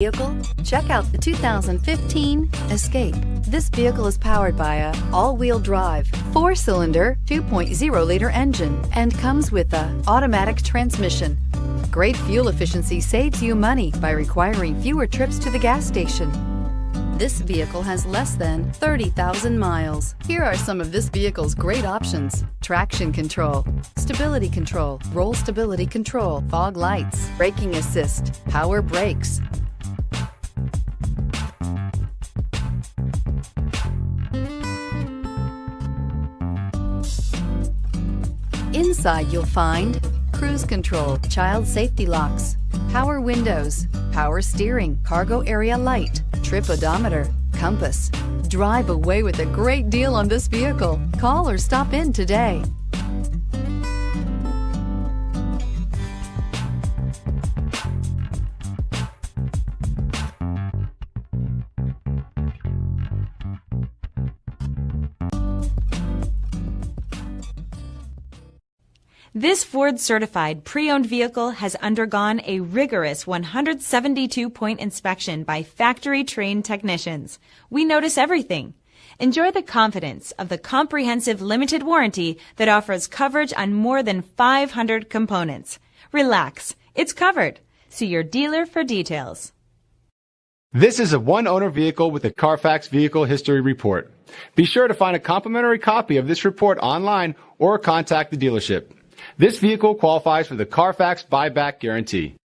Vehicle? Check out the 2015 Escape. This vehicle is powered by a all-wheel drive, 4-cylinder, 2.0-liter engine and comes with an automatic transmission. Great fuel efficiency saves you money by requiring fewer trips to the gas station. This vehicle has less than 30,000 miles. Here are some of this vehicle's great options: traction control, stability control, roll stability control, fog lights, braking assist, power brakes. Inside you'll find cruise control, child safety locks, power windows, power steering, cargo area light, trip odometer, compass. Drive away with a great deal on this vehicle. Call or stop in today. This Ford-certified pre-owned vehicle has undergone a rigorous 172-point inspection by factory-trained technicians. We notice everything. Enjoy the confidence of the comprehensive limited warranty that offers coverage on more than 500 components. Relax, it's covered. See your dealer for details. This is a one-owner vehicle with a CARFAX Vehicle History Report. Be sure to find a complimentary copy of this report online or contact the dealership. This vehicle qualifies for the CARFAX buyback guarantee.